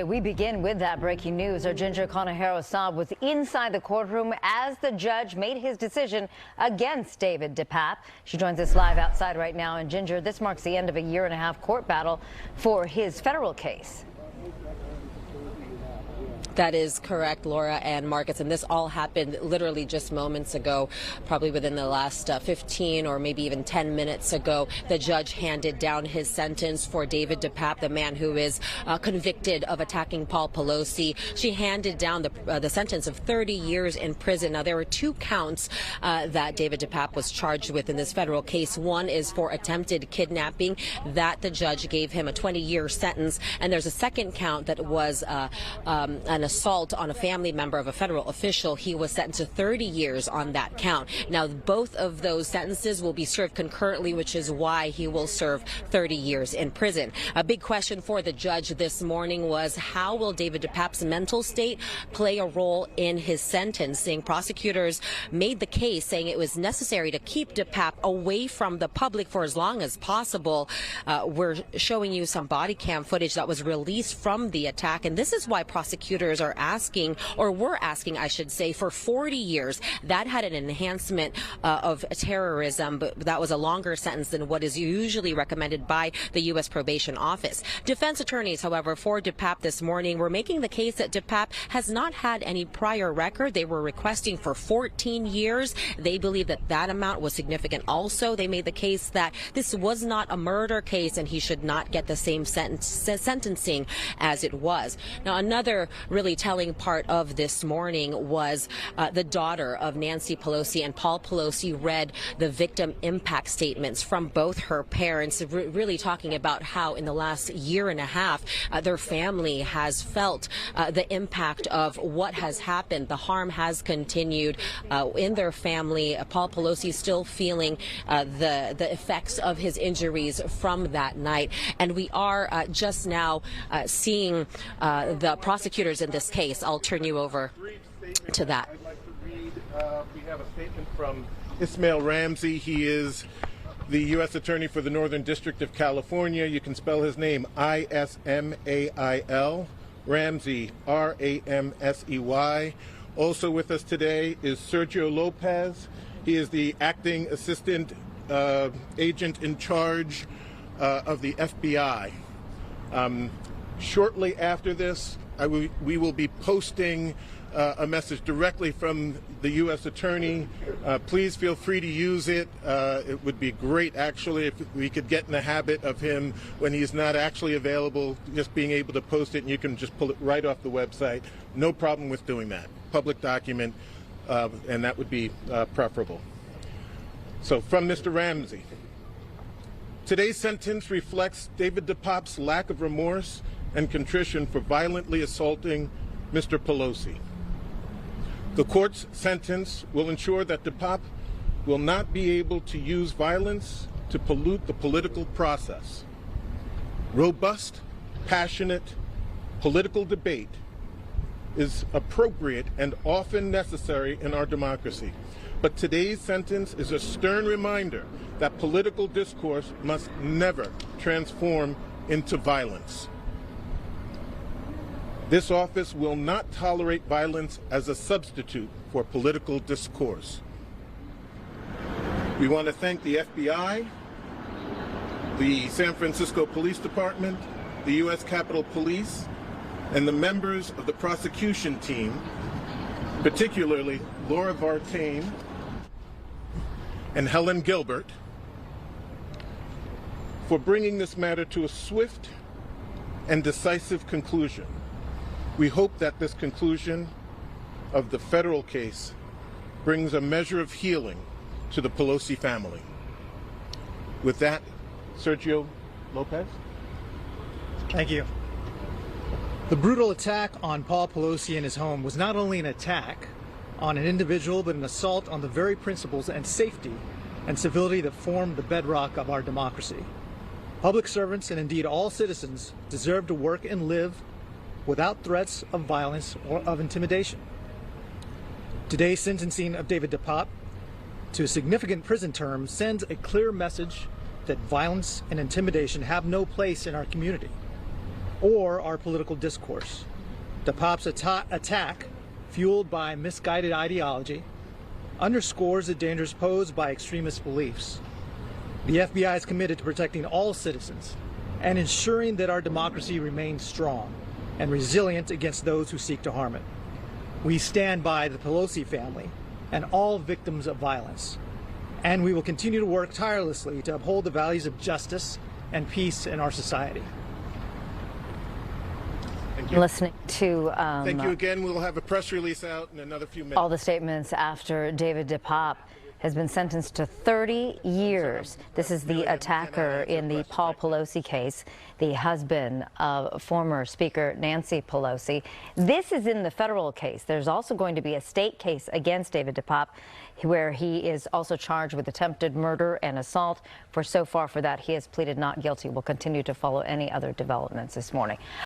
We begin with that breaking news. Our Ginger Conejero Saab was inside the courtroom as the judge made his decision against David DePape. She joins us live outside right now. And Ginger, this marks the end of a year-and-a-half court battle for his federal case. That is correct, Laura and Marcus, and this all happened literally just moments ago, probably within the last 15 or maybe even 10 minutes ago. The judge handed down his sentence for David DePape, the man who is convicted of attacking Paul Pelosi. She handed down the sentence of 30 years in prison. Now, there were two counts that David DePape was charged with in this federal case. One is for attempted kidnapping. That the judge gave him a 20-year sentence. And there's a second count that was an assault on a family member of a federal official. He was sentenced to 30 years on that count. Now, both of those sentences will be served concurrently, which is why he will serve 30 years in prison. A big question for the judge this morning was, how will David DePape's mental state play a role in his sentencing? Prosecutors made the case saying it was necessary to keep DePape away from the public for as long as possible. We're showing you some body cam footage that was released from the attack, and this is why prosecutors are asking, or were asking, I should say, for 40 years. That had an enhancement of terrorism, but that was a longer sentence than what is usually recommended by the U.S. Probation Office. Defense attorneys, however, for DePape this morning were making the case that DePape has not had any prior record. They were requesting for 14 years. They believe that that amount was significant. Also, they made the case that this was not a murder case and he should not get the same sentencing as it was. Now, another really telling part of this morning was the daughter of Nancy Pelosi and Paul Pelosi read the victim impact statements from both her parents, really talking about how in the last year and a half their family has felt the impact of what has happened. The harm has continued in their family. Paul Pelosi still feeling the effects of his injuries from that night. And we are just now seeing the prosecutors in this case. I'll turn you over to that. I'd like to read, we have a statement from Ismail Ramsey. He is the U.S. Attorney for the Northern District of California. You can spell his name I-S-M-A-I-L. Ramsey, R-A-M-S-E-Y. Also with us today is Sergio Lopez. He is the acting assistant agent in charge of the FBI. Shortly after this, we will be posting a message directly from the U.S. Attorney. Please feel free to use it. It would be great, actually, if we could get in the habit of him, when he's not actually available, just being able to post it, and you can just pull it right off the website. No problem with doing that. Public document, and that would be preferable. So, from Mr. Ramsey. Today's sentence reflects David DePape's lack of remorse and contrition for violently assaulting Mr. Pelosi. The court's sentence will ensure that DePape will not be able to use violence to pollute the political process. Robust, passionate political debate is appropriate and often necessary in our democracy. But today's sentence is a stern reminder that political discourse must never transform into violence. This office will not tolerate violence as a substitute for political discourse. We want to thank the FBI, the San Francisco Police Department, the U.S. Capitol Police, and the members of the prosecution team, particularly Laura Vartain and Helen Gilbert, for bringing this matter to a swift and decisive conclusion. We hope that this conclusion of the federal case brings a measure of healing to the Pelosi family. With that, Sergio Lopez. Thank you. The brutal attack on Paul Pelosi in his home was not only an attack on an individual, but an assault on the very principles and safety and civility that form the bedrock of our democracy. Public servants, and indeed all citizens, deserve to work and live without threats of violence or of intimidation. Today's sentencing of David DePape to a significant prison term sends a clear message that violence and intimidation have no place in our community. or our political discourse. DePape's attack, fueled by misguided ideology, underscores the dangers posed by extremist beliefs. The FBI is committed to protecting all citizens and ensuring that our democracy remains strong and resilient against those who seek to harm it. We stand by the Pelosi family and all victims of violence, and we will continue to work tirelessly to uphold the values of justice and peace in our society. Thank you. Listening to Thank you again. We'll have a press release out in another few minutes. all the statements after David DePape has been sentenced to 30 years. This is the attacker in the Paul Pelosi case, the husband of former Speaker Nancy Pelosi. This is in the federal case. There's also going to be a state case against David DePape, where he is also charged with attempted murder and assault. So far for that, he has pleaded not guilty. We'll continue to follow any other developments this morning.